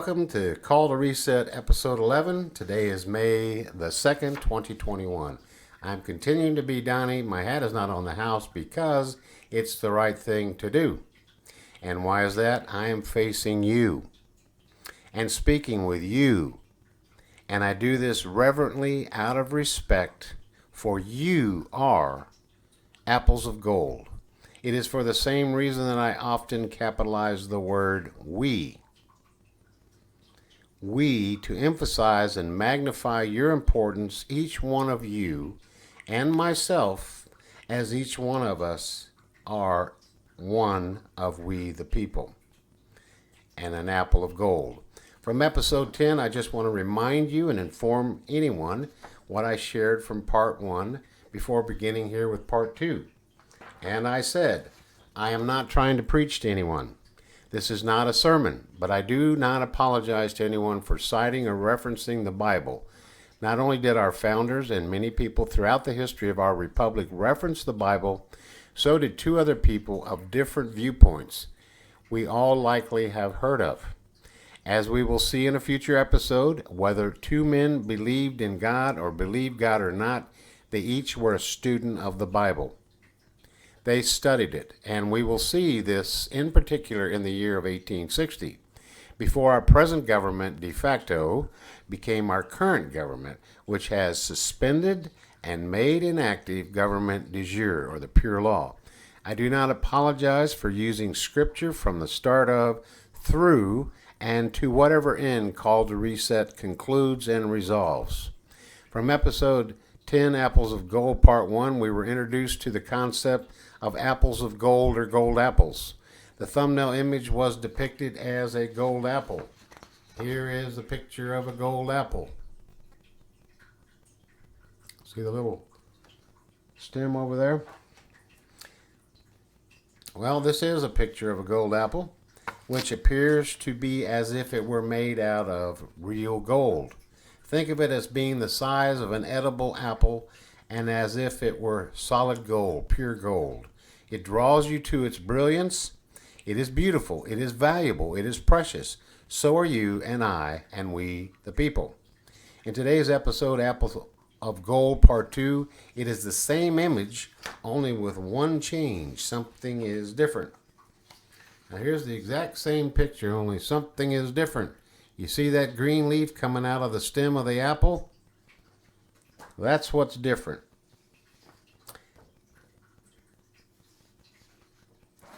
welcome to Call to Reset episode 11. Today is May the 2nd, 2021. I'm continuing to be Donnie. My hat is not on the house because it's the right thing to do. And why is that? I am facing you and speaking with you. And I do this reverently out of respect, for you are apples of gold. It is for the same reason that I often capitalize the word we. We, to emphasize and magnify your importance, each one of you and myself, as each one of us are one of we the people, and an apple of gold. From episode 10, I just want to remind you and inform anyone what I shared from part 1 before beginning here with part 2. And I said, I am not trying to preach to anyone. This is not a sermon, but I do not apologize to anyone for citing or referencing the Bible. Not only did our founders and many people throughout the history of our republic reference the Bible, so did two other people of different viewpoints we all likely have heard of. As we will see in a future episode, whether two men believed in God or believed God or not, they each were a student of the Bible. They studied it, and we will see this in particular in the year of 1860, before our present government de facto became our current government, which has suspended and made inactive government de jure, or the pure law. I do not apologize for using scripture from the start of, through, and to whatever end Call to Reset concludes and resolves. From episode 10, Apples of Gold, Part 1, we were introduced to the concept of apples of gold or gold apples. The thumbnail image was depicted as a gold apple. Here is a picture of a gold apple. See the little stem over there? Well, this is a picture of a gold apple, which appears to be as if it were made out of real gold. Think of it as being the size of an edible apple and as if it were solid gold, pure gold. It draws you to its brilliance. It is beautiful. It is valuable. It is precious. So are you and I and we the people. In today's episode, Apples of Gold Part 2, it is the same image, only with one change. Something is different. Now here's the exact same picture, only something is different. You see that green leaf coming out of the stem of the apple? That's what's different.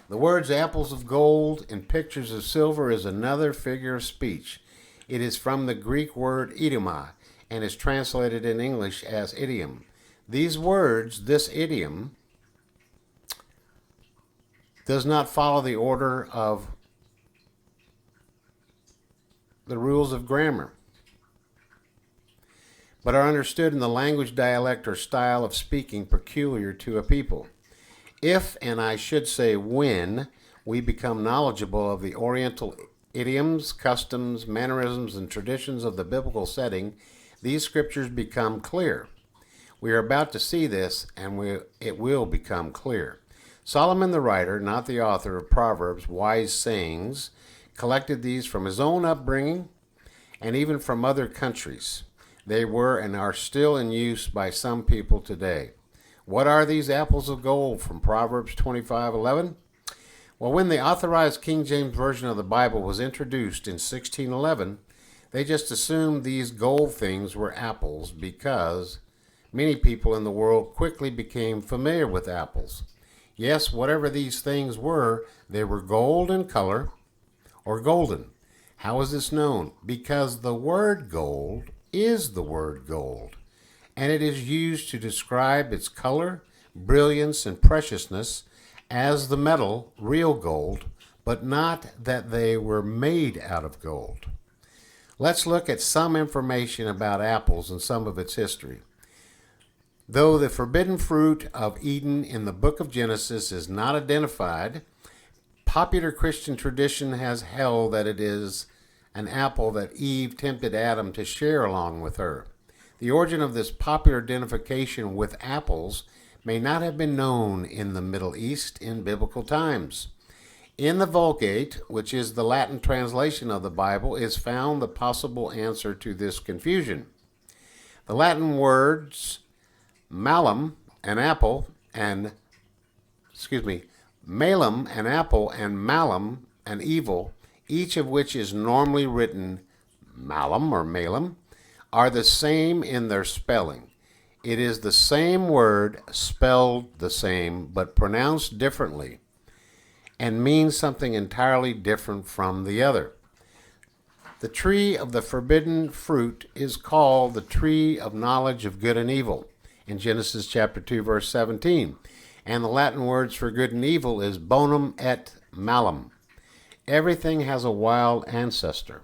The words apples of gold and pictures of silver is another figure of speech. It is from the Greek word idioma and is translated in English as idiom. These words, this idiom, does not follow the order of the rules of grammar, but are understood in the language, dialect, or style of speaking peculiar to a people. If, and I should say when, we become knowledgeable of the Oriental idioms, customs, mannerisms, and traditions of the biblical setting, these scriptures become clear. We are about to see this, and it will become clear. Solomon the writer, not the author of Proverbs, wise sayings, collected these from his own upbringing and even from other countries. They were and are still in use by some people today. What are these apples of gold from Proverbs 25:11? Well, when the authorized King James Version of the Bible was introduced in 1611, they just assumed these gold things were apples because many people in the world quickly became familiar with apples. Yes, whatever these things were, they were gold in color or golden. How is this known? Because the word gold is the word gold, and it is used to describe its color, brilliance, and preciousness as the metal, real gold, but not that they were made out of gold. Let's look at some information about apples and some of its history. Though the forbidden fruit of Eden in the book of Genesis is not identified, popular Christian tradition has held that it is an apple that Eve tempted Adam to share along with her. The origin of this popular identification with apples may not have been known in the Middle East in biblical times. In the Vulgate, which is the Latin translation of the Bible, is found the possible answer to this confusion. The Latin words malum, an apple, and malum, an apple, and malum, an evil, each of which is normally written malum or malum, are the same in their spelling. It is the same word spelled the same but pronounced differently and means something entirely different from the other. The tree of the forbidden fruit is called the tree of knowledge of good and evil in Genesis chapter 2 verse 17, and the Latin words for good and evil is bonum et malum. Everything has a wild ancestor.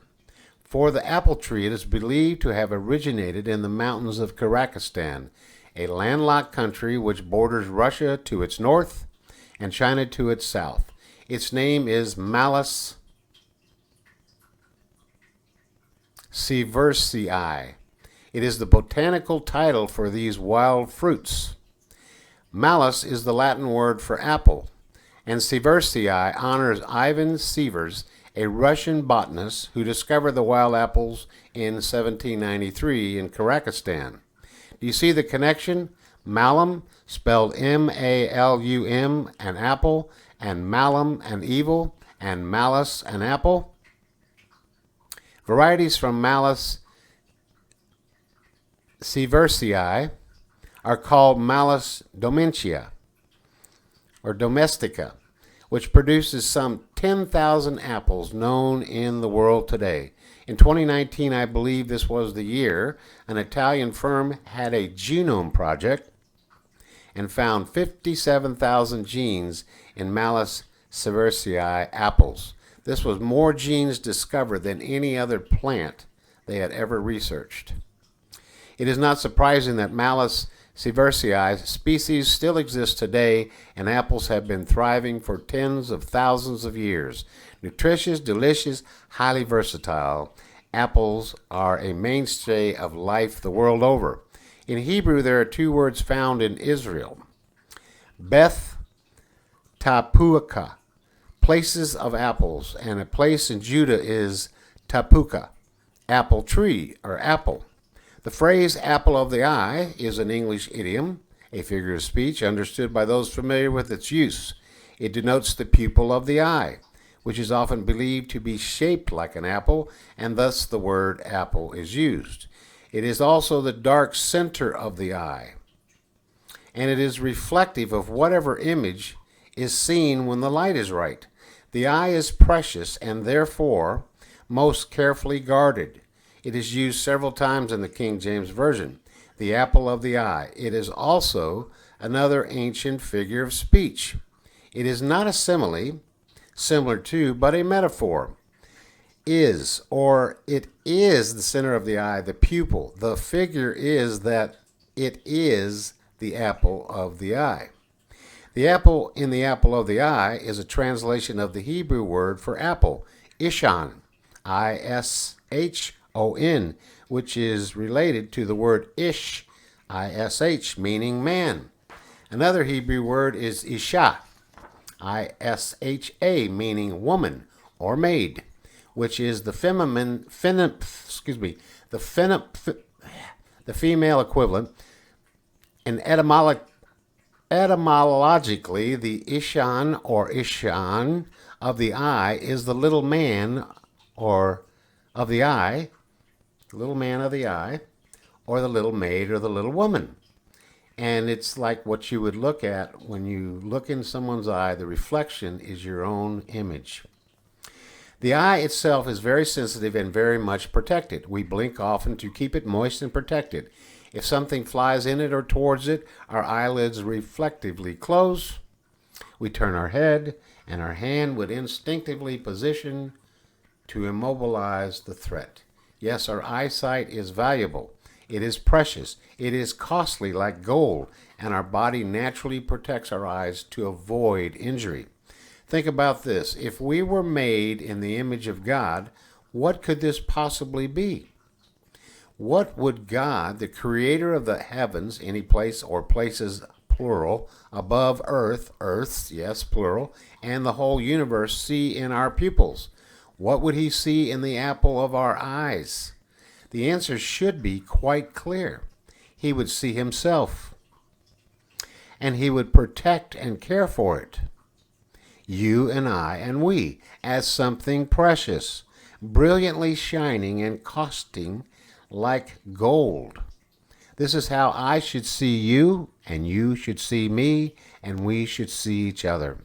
For the apple tree, it is believed to have originated in the mountains of Kazakhstan, a landlocked country which borders Russia to its north and China to its south. Its name is Malus sieversii. It is the botanical title for these wild fruits. Malus is the Latin word for apple, and sieversii honors Ivan Sievers, a Russian botanist who discovered the wild apples in 1793 in Kazakhstan. Do you see the connection? Malum, spelled M-A-L-U-M, an apple, and malum, an evil, and malus, an apple. Varieties from Malus sieversii are called Malus dominica or domestica, which produces some 10,000 apples known in the world today. In 2019, I believe this was the year, an Italian firm had a genome project and found 57,000 genes in Malus sieversii apples. This was more genes discovered than any other plant they had ever researched. It is not surprising that Malus sieversii species still exist today, and apples have been thriving for tens of thousands of years. Nutritious, delicious, highly versatile, apples are a mainstay of life the world over. In Hebrew, there are two words found in Israel: Beth Tapuka, places of apples, and a place in Judah is Tapuka, apple tree or apple. The phrase apple of the eye is an English idiom, a figure of speech understood by those familiar with its use. It denotes the pupil of the eye, which is often believed to be shaped like an apple, and thus the word apple is used. It is also the dark center of the eye, and it is reflective of whatever image is seen when the light is right. The eye is precious and therefore most carefully guarded. It is used several times in the King James Version. The apple of the eye. It is also another ancient figure of speech. It is not a simile, similar to, but a metaphor. Is, or it is the center of the eye, the pupil. The figure is that it is the apple of the eye. The apple in the apple of the eye is a translation of the Hebrew word for apple, Ishon, I-S-H-O-N, which is related to the word ish, I-S-H, meaning man. Another Hebrew word is Isha, I-S-H-A, meaning woman or maid, which is the female equivalent. And etymologically, the Ishan or Ishan of the eye is the little man or of the eye, the little man of the eye, or the little maid or the little woman. And it's like what you would look at when you look in someone's eye. The reflection is your own image. The eye itself is very sensitive and very much protected. We blink often to keep it moist and protected. If something flies in it or towards it, our eyelids reflectively close. We turn our head, and our hand would instinctively position to immobilize the threat. Yes, our eyesight is valuable. It is precious. It is costly like gold, and our body naturally protects our eyes to avoid injury. Think about this. If we were made in the image of God, what could this possibly be? What would God, the creator of the heavens, any place or places plural, above earth, earths, yes, plural, and the whole universe see in our pupils? What would he see in the apple of our eyes? The answer should be quite clear. He would see himself, and he would protect and care for it. You and I and we, as something precious, brilliantly shining and costing like gold. This is how I should see you, and you should see me, and we should see each other.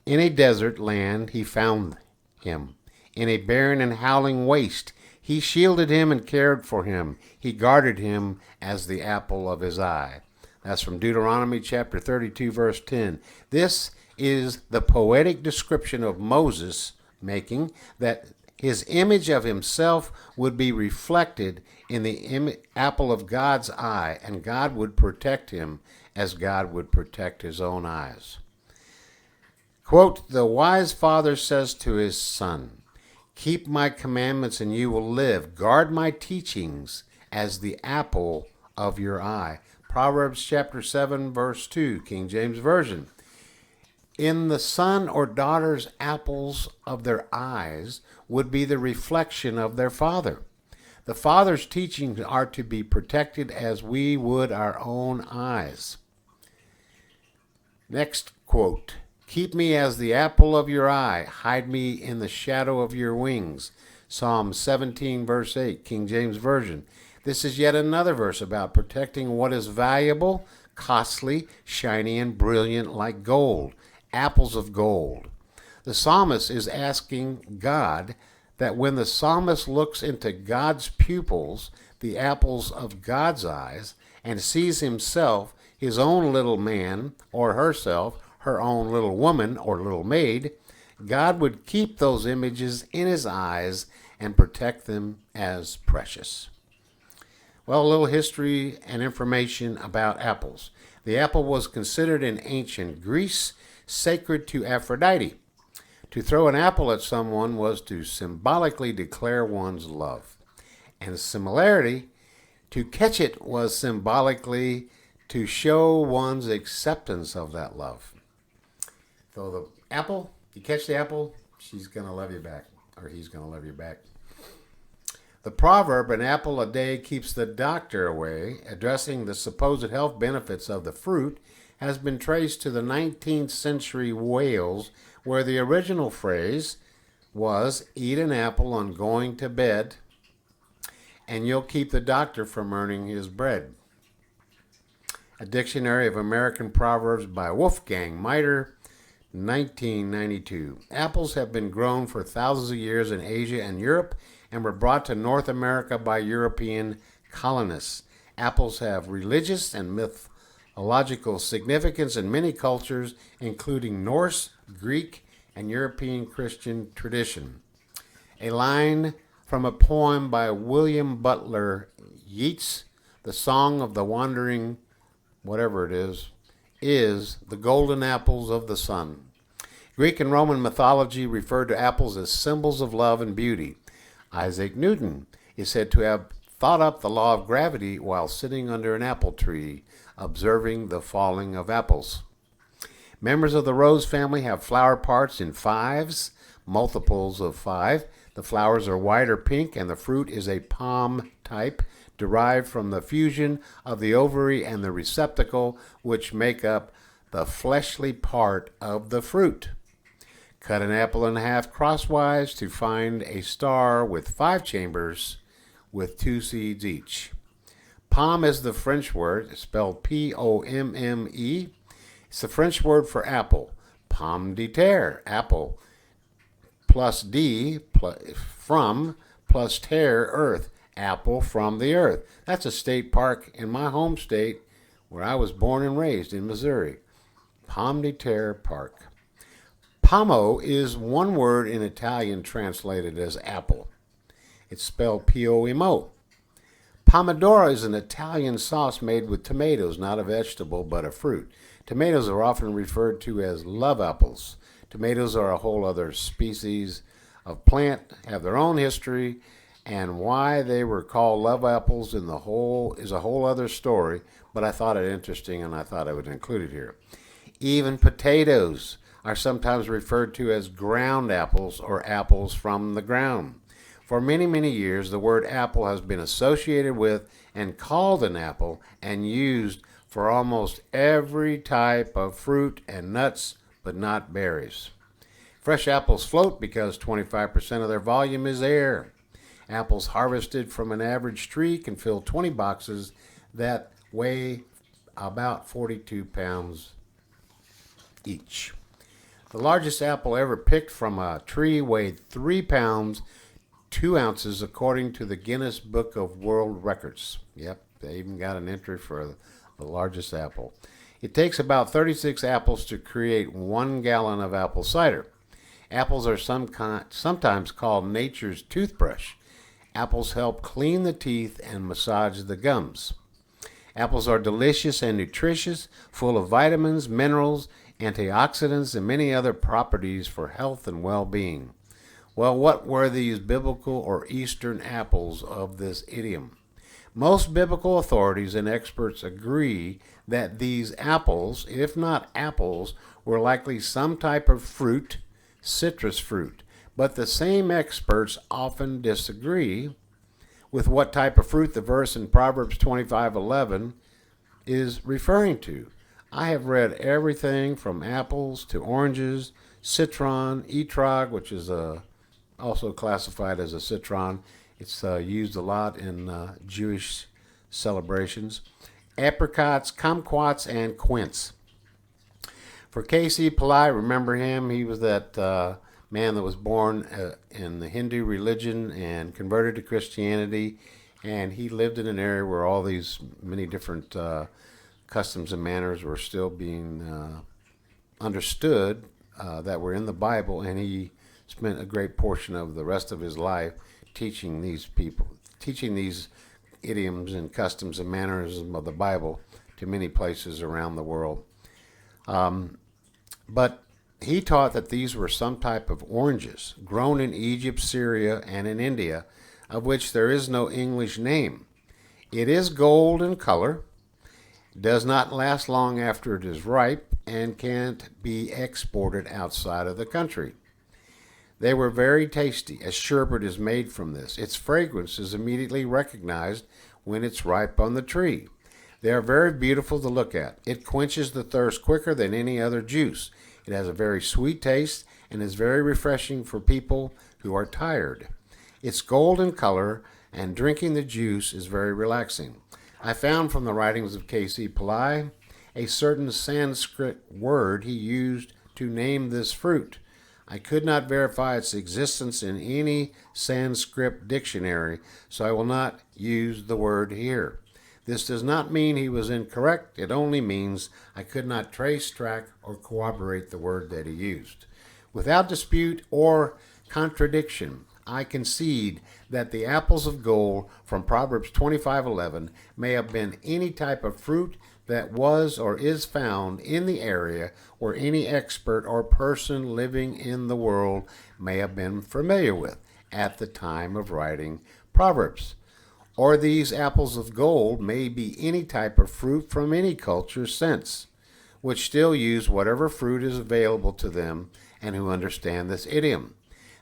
In a desert land he found him. In a barren and howling waste he shielded him and cared for him. He guarded him as the apple of his eye. That's from Deuteronomy chapter 32, verse 10. This is the poetic description of Moses making that his image of himself would be reflected in the apple of God's eye, and God would protect him as God would protect his own eyes. Quote, the wise father says to his son, keep my commandments and you will live. Guard my teachings as the apple of your eye. Proverbs chapter 7, verse 2, King James Version. In the son or daughter's apples of their eyes would be the reflection of their father. The father's teachings are to be protected as we would our own eyes. Next quote, keep me as the apple of your eye, hide me in the shadow of your wings. Psalm 17, verse 8, King James Version. This is yet another verse about protecting what is valuable, costly, shiny, and brilliant like gold, apples of gold. The psalmist is asking God that when the psalmist looks into God's pupils, the apples of God's eyes, and sees himself, his own little man, or herself, her own little woman or little maid, God would keep those images in his eyes and protect them as precious. Well, a little history and information about apples. The apple was considered in ancient Greece sacred to Aphrodite. To throw an apple at someone was to symbolically declare one's love. And similarly, to catch it was symbolically to show one's acceptance of that love. Throw the apple, you catch the apple, she's going to love you back, or he's going to love you back. The proverb, an apple a day keeps the doctor away, addressing the supposed health benefits of the fruit, has been traced to the 19th century Wales, where the original phrase was, eat an apple on going to bed, and you'll keep the doctor from earning his bread. A Dictionary of American Proverbs by Wolfgang Miter, 1992. Apples have been grown for thousands of years in Asia and Europe and were brought to North America by European colonists. Apples have religious and mythological significance in many cultures, including Norse, Greek, and European Christian tradition. A line from a poem by William Butler Yeats, The Song of the Wandering, whatever it is the golden apples of the sun. Greek and Roman mythology referred to apples as symbols of love and beauty. Isaac Newton is said to have thought up the law of gravity while sitting under an apple tree, observing the falling of apples. Members of the rose family have flower parts in fives, multiples of 5. The flowers are white or pink, and the fruit is a palm type, derived from the fusion of the ovary and the receptacle, which make up the fleshly part of the fruit. Cut an apple in half crosswise to find a star with 5 chambers with 2 seeds each. Pomme is the French word, spelled P-O-M-M-E. It's the French word for apple. Pomme de terre, apple, plus D, from, plus terre, earth. Apple from the earth. That's a state park in my home state where I was born and raised in Missouri. Pomme de terre Park. Pomo is one word in Italian translated as apple. It's spelled P-O-M-O. Pomodoro is an Italian sauce made with tomatoes, not a vegetable, but a fruit. Tomatoes are often referred to as love apples. Tomatoes are a whole other species of plant, have their own history, And why they were called love apples in the whole is a whole other story, but I thought it interesting and I thought I would include it here. Even potatoes are sometimes referred to as ground apples or apples from the ground. For many, many years, the word apple has been associated with and called an apple and used for almost every type of fruit and nuts, but not berries. Fresh apples float because 25% of their volume is air. Apples harvested from an average tree can fill 20 boxes that weigh about 42 pounds each. The largest apple ever picked from a tree weighed 3 pounds, 2 ounces, according to the Guinness Book of World Records. Yep, they even got an entry for the largest apple. It takes about 36 apples to create 1 gallon of apple cider. Apples are sometimes called nature's toothbrush. Apples help clean the teeth and massage the gums. Apples are delicious and nutritious, full of vitamins, minerals, antioxidants, and many other properties for health and well-being. Well, what were these biblical or Eastern apples of this idiom? Most biblical authorities and experts agree that these apples, if not apples, were likely some type of fruit, citrus fruit. But the same experts often disagree with what type of fruit the verse in Proverbs 25:11 is referring to. I have read everything from apples to oranges, citron, etrog, which is also classified as a citron. It's used a lot in Jewish celebrations. Apricots, kumquats, and quince. For K.C. Pillai, remember him? He was that man that was born in the Hindu religion and converted to Christianity, and he lived in an area where all these many different customs and manners were still being understood that were in the Bible, and he spent a great portion of the rest of his life teaching these idioms and customs and mannerisms of the Bible to many places around the world. But he taught that these were some type of oranges grown in Egypt, Syria, and in India, of which there is no English name. It is gold in color, does not last long after it is ripe, and can't be exported outside of the country. They were very tasty, as sherbet is made from this. Its fragrance is immediately recognized when it's ripe on the tree. They are very beautiful to look at. It quenches the thirst quicker than any other juice. It has a very sweet taste and is very refreshing for people who are tired. It's golden color, and drinking the juice is very relaxing. I found from the writings of K.C. Pillai a certain Sanskrit word he used to name this fruit. I could not verify its existence in any Sanskrit dictionary, so I will not use the word here. This does not mean he was incorrect. It only means I could not trace, track, or corroborate the word that he used. Without dispute or contradiction, I concede that the apples of gold from Proverbs 25:11 may have been any type of fruit that was or is found in the area or any expert or person living in the world may have been familiar with at the time of writing Proverbs. Or these apples of gold may be any type of fruit from any culture since, which still use whatever fruit is available to them and who understand this idiom.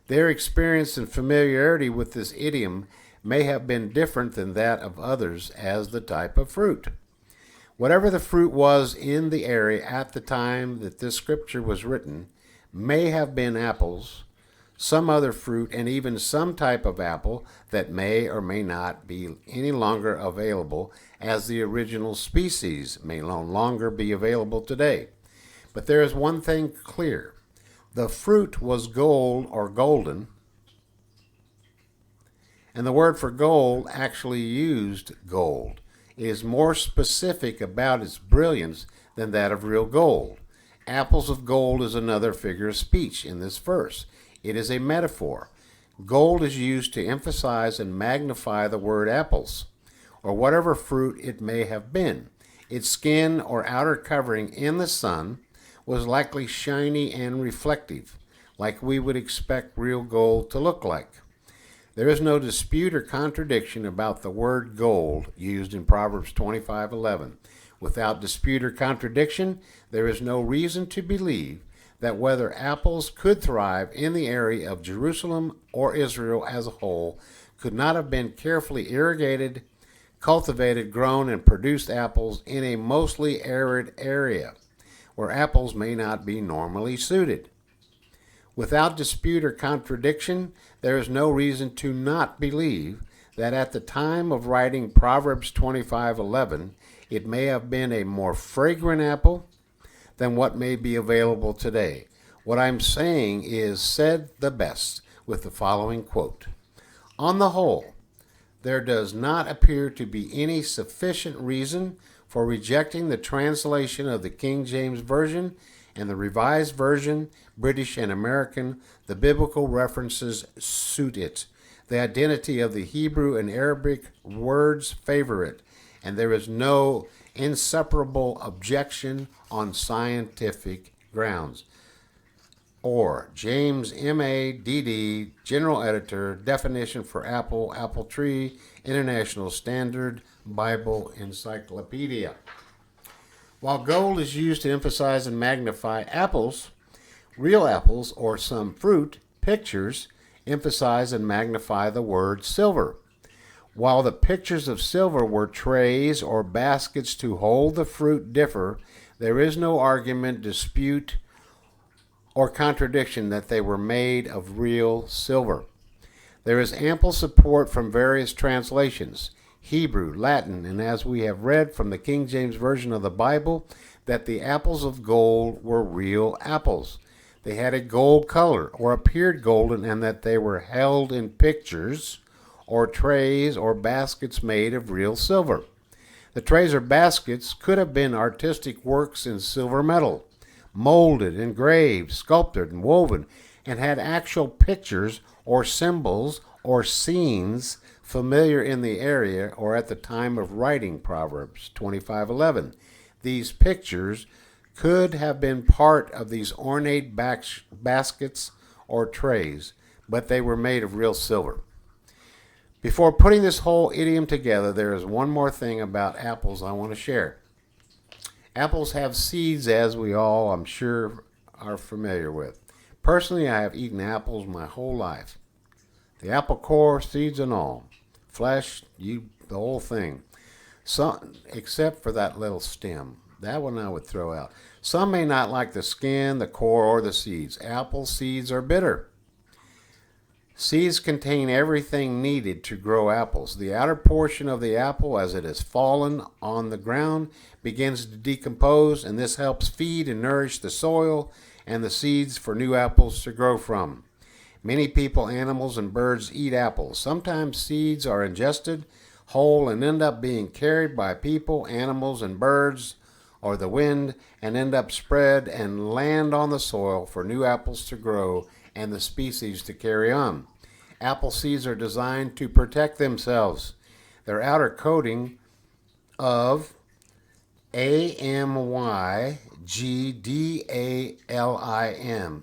Their experience and familiarity with this idiom may have been different than that of others as the type of fruit. Whatever the fruit was in the area at the time that this scripture was written may have been apples, some other fruit, and even some type of apple that may or may not be any longer available, as the original species may no longer be available today. But there is one thing clear. The fruit was gold or golden, and the word for gold actually used gold. It is more specific about its brilliance than that of real gold. Apples of gold is another figure of speech in this verse. It is a metaphor. Gold is used to emphasize and magnify the word apples, or whatever fruit it may have been. Its skin or outer covering in the sun was likely shiny and reflective, like we would expect real gold to look like. There is no dispute or contradiction about the word gold used in Proverbs 25:11. Without dispute or contradiction, there is no reason to believe that whether apples could thrive in the area of Jerusalem or Israel as a whole could not have been carefully irrigated, cultivated, grown, and produced apples in a mostly arid area where apples may not be normally suited. Without dispute or contradiction, there is no reason to not believe that at the time of writing Proverbs 25:11, it may have been a more fragrant apple than what may be available today. What I'm saying is said the best with the following quote. On the whole, there does not appear to be any sufficient reason for rejecting the translation of the King James Version and the Revised Version, British and American. The biblical references suit it. The identity of the Hebrew and Arabic words favor it, and there is no inseparable objection on scientific grounds. Or James M.A. D.D., General Editor, Definition for Apple, Apple Tree, International Standard, Bible Encyclopedia. While gold is used to emphasize and magnify apples, real apples or some fruit pictures emphasize and magnify the word silver. While the pictures of silver were trays or baskets to hold the fruit differ, there is no argument, dispute, or contradiction that they were made of real silver. There is ample support from various translations, Hebrew, Latin, and as we have read from the King James Version of the Bible, that the apples of gold were real apples. They had a gold color or appeared golden, and that they were held in pictures or trays or baskets made of real silver. The trays or baskets could have been artistic works in silver metal, molded, engraved, sculpted, and woven, and had actual pictures or symbols or scenes familiar in the area or at the time of writing Proverbs 25:11. These pictures could have been part of these ornate baskets or trays, but they were made of real silver. Before putting this whole idiom together, there is one more thing about apples I want to share. Apples have seeds, as we all, I'm sure, are familiar with. Personally, I have eaten apples my whole life. The apple core, seeds and all. Flesh, the whole thing. Some, except for that little stem. That one I would throw out. Some may not like the skin, the core, or the seeds. Apple seeds are bitter. Seeds contain everything needed to grow apples. The outer portion of the apple, as it has fallen on the ground, begins to decompose, and this helps feed and nourish the soil and the seeds for new apples to grow from. Many people, animals, and birds eat apples. Sometimes seeds are ingested whole and end up being carried by people, animals, and birds, or the wind, and end up spread and land on the soil for new apples to grow and the species to carry on. Apple seeds are designed to protect themselves. Their outer coating of amygdalin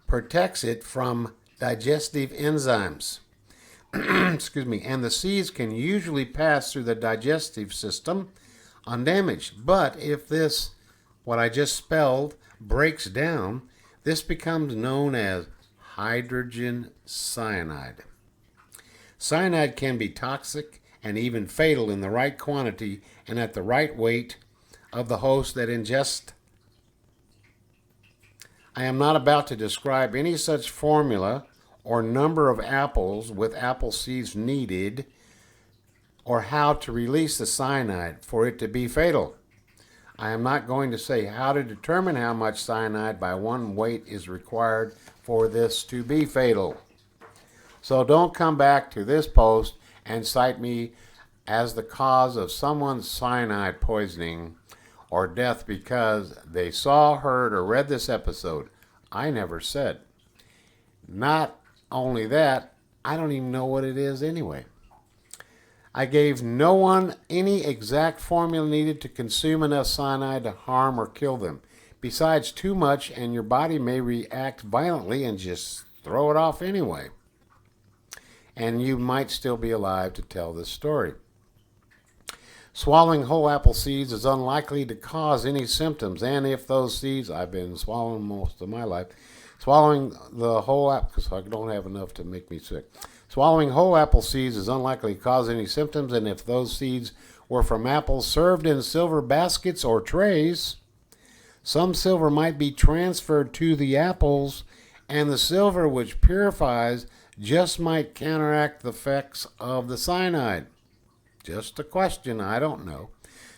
protects it from digestive enzymes. Excuse me, and the seeds can usually pass through the digestive system undamaged. But if this, what I just spelled, breaks down, this becomes known as hydrogen cyanide. Cyanide can be toxic and even fatal in the right quantity and at the right weight of the host that ingests. I am not about to describe any such formula or number of apples with apple seeds needed or how to release the cyanide for it to be fatal. I am not going to say how to determine how much cyanide by one weight is required for this to be fatal. So don't come back to this post and cite me as the cause of someone's cyanide poisoning or death because they saw, heard, or read this episode. I never said. Not only that, I don't even know what it is anyway. I gave no one any exact formula needed to consume enough cyanide to harm or kill them. Besides, too much and your body may react violently and just throw it off anyway. and you might still be alive to tell this story. Swallowing whole apple seeds is unlikely to cause any symptoms, and if those seeds, I've been swallowing most of my life, swallowing the whole apple, because I don't have enough to make me sick. Swallowing whole apple seeds is unlikely to cause any symptoms, and if those seeds were from apples served in silver baskets or trays, some silver might be transferred to the apples, and the silver which purifies just might counteract the effects of the cyanide. Just a question, I don't know.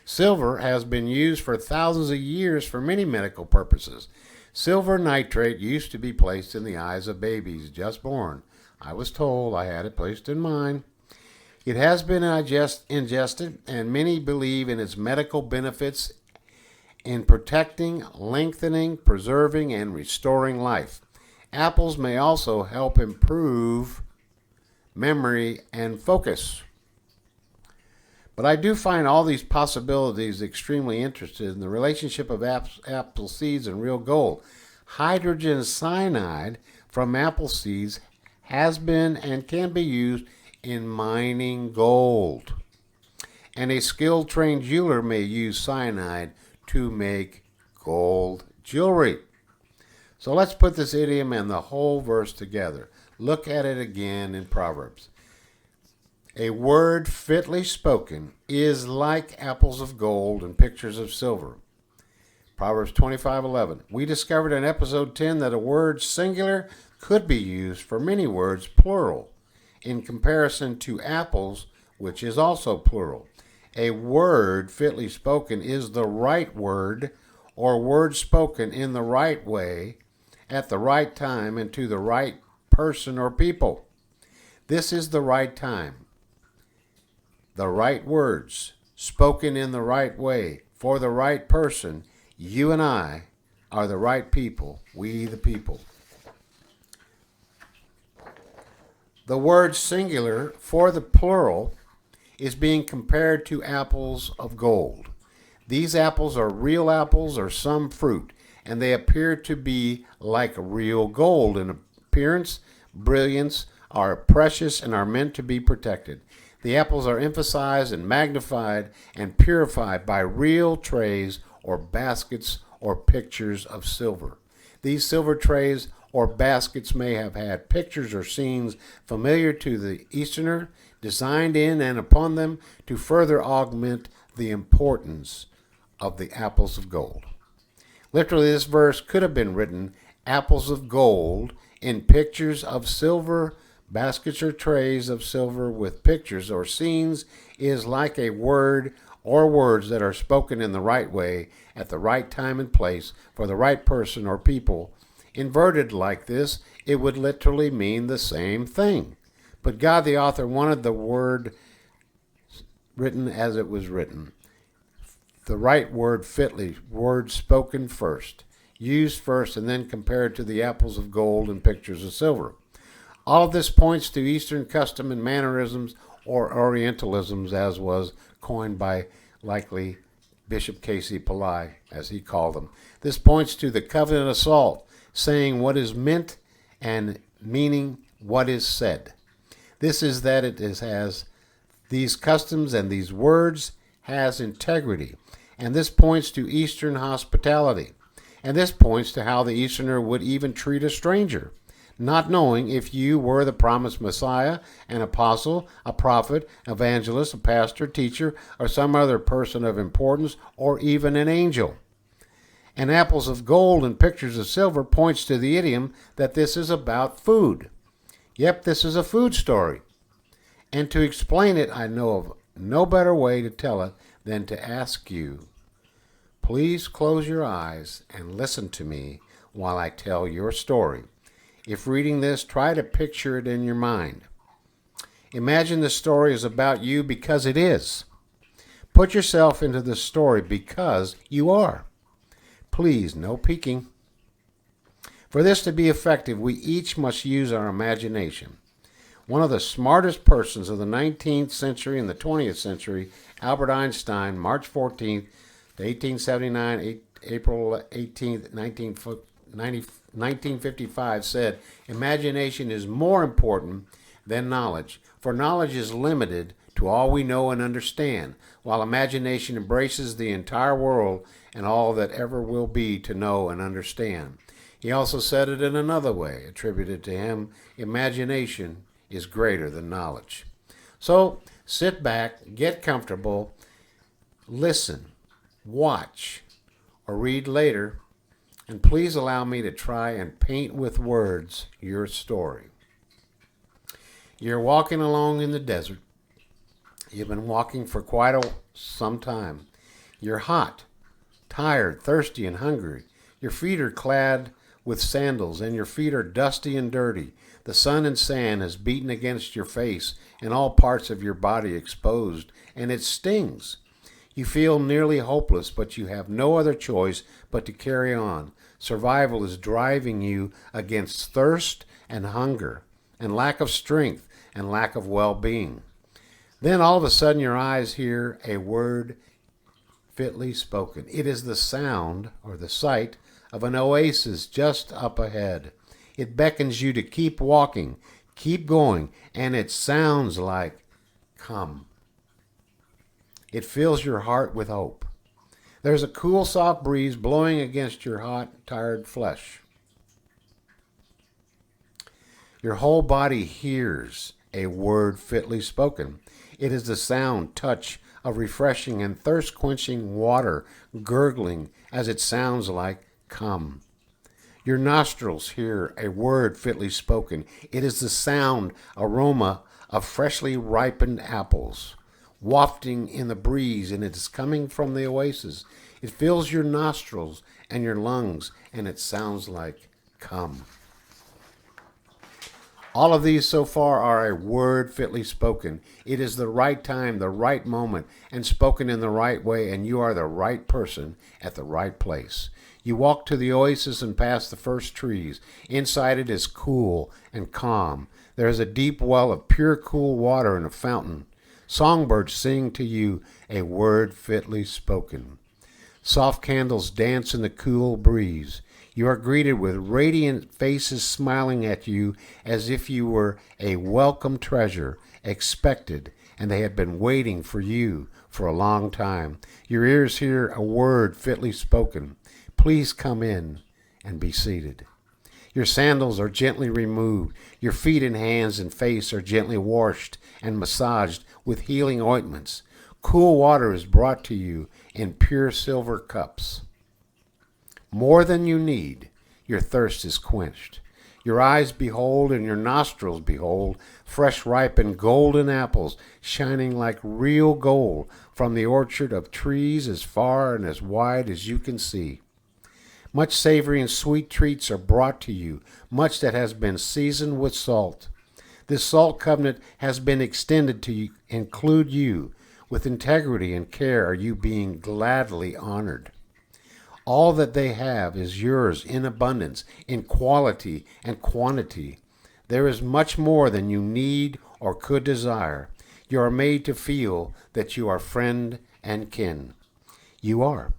Silver has been used for thousands of years for many medical purposes. Silver nitrate used to be placed in the eyes of babies just born. I was told I had it placed in mine. It has been ingested, and many believe in its medical benefits in protecting, lengthening, preserving, and restoring life. Apples may also help improve memory and focus. But I do find all these possibilities extremely interesting in the relationship of apple seeds and real gold. Hydrogen cyanide from apple seeds has been and can be used in mining gold. And a skilled trained jeweler may use cyanide to make gold jewelry. So let's put this idiom and the whole verse together. Look at it again in Proverbs. A word fitly spoken is like apples of gold and pictures of silver. Proverbs 25:11. We discovered in episode 10 that a word singular could be used for many words plural, in comparison to apples, which is also plural. A word fitly spoken is the right word, or word spoken in the right way, at the right time, and to the right person or people. This is the right time. The right words, spoken in the right way, for the right person. You and I are the right people, we the people. The word singular for the plural is being compared to apples of gold. These apples are real apples or some fruit, and they appear to be like real gold in appearance, brilliance, are precious, and are meant to be protected. The apples are emphasized and magnified and purified by real trays or baskets or pictures of silver. These silver trays or baskets may have had pictures or scenes familiar to the Easterner, designed in and upon them to further augment the importance of the apples of gold. Literally, this verse could have been written, apples of gold in pictures of silver. Baskets or trays of silver with pictures or scenes is like a word or words that are spoken in the right way at the right time and place for the right person or people. Inverted like this, it would literally mean the same thing. But God the author wanted the word written as it was written. The right word fitly, word spoken first, used first, and then compared to the apples of gold and pictures of silver. All of this points to Eastern custom and mannerisms or Orientalisms, as was coined by likely Bishop Casey Pillai, as he called them. This points to the covenant assault, saying what is meant and meaning what is said. This is that it has these customs and these words has integrity. And this points to Eastern hospitality. And this points to how the Easterner would even treat a stranger, not knowing if you were the promised Messiah, an apostle, a prophet, evangelist, a pastor, teacher, or some other person of importance, or even an angel. And apples of gold and pictures of silver points to the idiom that this is about food. Yep, this is a food story. And to explain it, I know of no better way to tell it than to ask you, please close your eyes and listen to me while I tell your story. If reading this, try to picture it in your mind. Imagine the story is about you because it is. Put yourself into the story because you are. Please, no peeking. For this to be effective, we each must use our imagination. One of the smartest persons of the 19th century and the 20th century, Albert Einstein, March 14th, 1879, April 18th, 1955, said, imagination is more important than knowledge, for knowledge is limited to all we know and understand, while imagination embraces the entire world and all that ever will be to know and understand. He also said it in another way, attributed to him, imagination is greater than knowledge. So sit back, get comfortable, listen, watch, or read later, and please allow me to try and paint with words your story. You're walking along in the desert. You've been walking for some time. You're hot, tired, thirsty, and hungry. Your feet are clad with sandals, and your feet are dusty and dirty. The sun and sand has beaten against your face, and all parts of your body exposed, and it stings. You feel nearly hopeless, but you have no other choice but to carry on. Survival is driving you against thirst and hunger, and lack of strength, and lack of well-being. Then all of a sudden your eyes hear a word fitly spoken. It is the sound or the sight of an oasis just up ahead. It beckons you to keep walking, keep going, and it sounds like, come. It fills your heart with hope. There's a cool, soft breeze blowing against your hot, tired flesh. Your whole body hears a word fitly spoken. It is the sound, touch of refreshing and thirst-quenching water gurgling as it sounds like, come. Your nostrils hear a word fitly spoken. It is the sound, aroma of freshly ripened apples wafting in the breeze, and it is coming from the oasis. It fills your nostrils and your lungs, and it sounds like, come. All of these so far are a word fitly spoken. It is the right time, the right moment, and spoken in the right way, and you are the right person at the right place. You walk to the oasis and pass the first trees. Inside it is cool and calm. There is a deep well of pure, cool water and a fountain. Songbirds sing to you a word fitly spoken. Soft candles dance in the cool breeze. You are greeted with radiant faces smiling at you as if you were a welcome treasure, expected, and they had been waiting for you for a long time. Your ears hear a word fitly spoken. Please come in and be seated. Your sandals are gently removed. Your feet and hands and face are gently washed and massaged with healing ointments. Cool water is brought to you in pure silver cups. More than you need, your thirst is quenched. Your eyes behold and your nostrils behold fresh ripened golden apples shining like real gold from the orchard of trees as far and as wide as you can see. Much savory and sweet treats are brought to you, much that has been seasoned with salt. This salt covenant has been extended to include you. With integrity and care are you being gladly honored. All that they have is yours in abundance, in quality and quantity. There is much more than you need or could desire. You are made to feel that you are friend and kin. You are.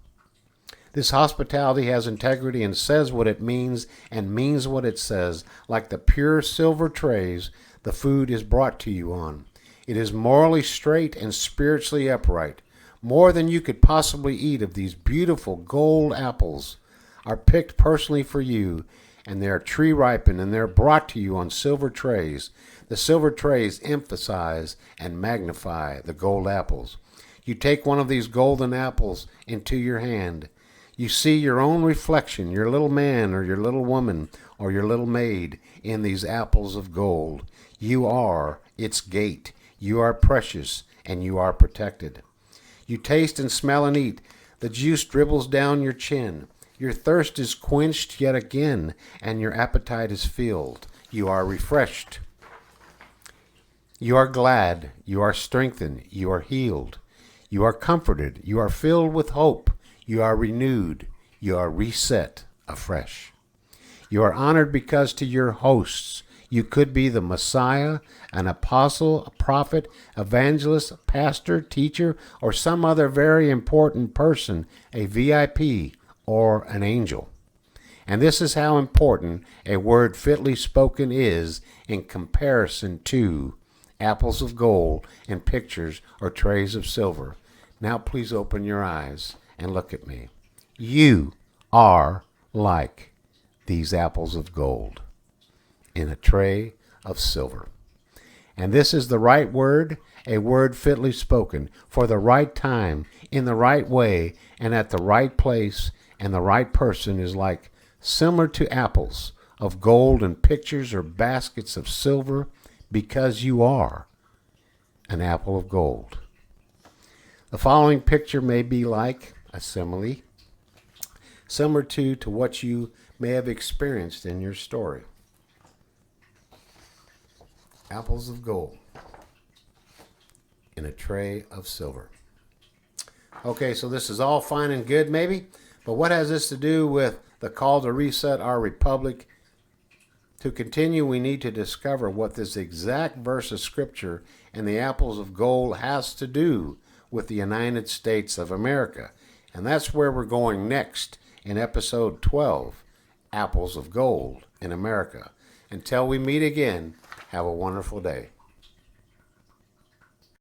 This hospitality has integrity and says what it means and means what it says. Like the pure silver trays the food is brought to you on. It is morally straight and spiritually upright. More than you could possibly eat of these beautiful gold apples are picked personally for you, and they are tree ripened, and they're brought to you on silver trays. The silver trays emphasize and magnify the gold apples. You take one of these golden apples into your hand. You see your own reflection, your little man or your little woman or your little maid in these apples of gold. You are its gate. You are precious, and you are protected. You taste and smell and eat. The juice dribbles down your chin. Your thirst is quenched yet again, and your appetite is filled. You are refreshed. You are glad. You are strengthened. You are healed. You are comforted. You are filled with hope. You are renewed. You are reset afresh. You are honored because to your hosts you could be the Messiah, an apostle, a prophet, evangelist, pastor, teacher, or some other very important person, a VIP or an angel. And this is how important a word fitly spoken is in comparison to apples of gold and pictures or trays of silver. Now please open your eyes and look at me. You are like these apples of gold in a tray of silver. And this is the right word, a word fitly spoken, for the right time, in the right way, and at the right place, and the right person is like similar to apples of gold and pictures or baskets of silver, because you are an apple of gold. The following picture may be like a simile, similar to what you may have experienced in your story. Apples of gold in a tray of silver. Okay, so this is all fine and good maybe, but what has this to do with the call to reset our republic? To continue, we need to discover what this exact verse of Scripture and the apples of gold has to do with the United States of America. And that's where we're going next in episode 12, Apples of Gold in America. Until we meet again, have a wonderful day.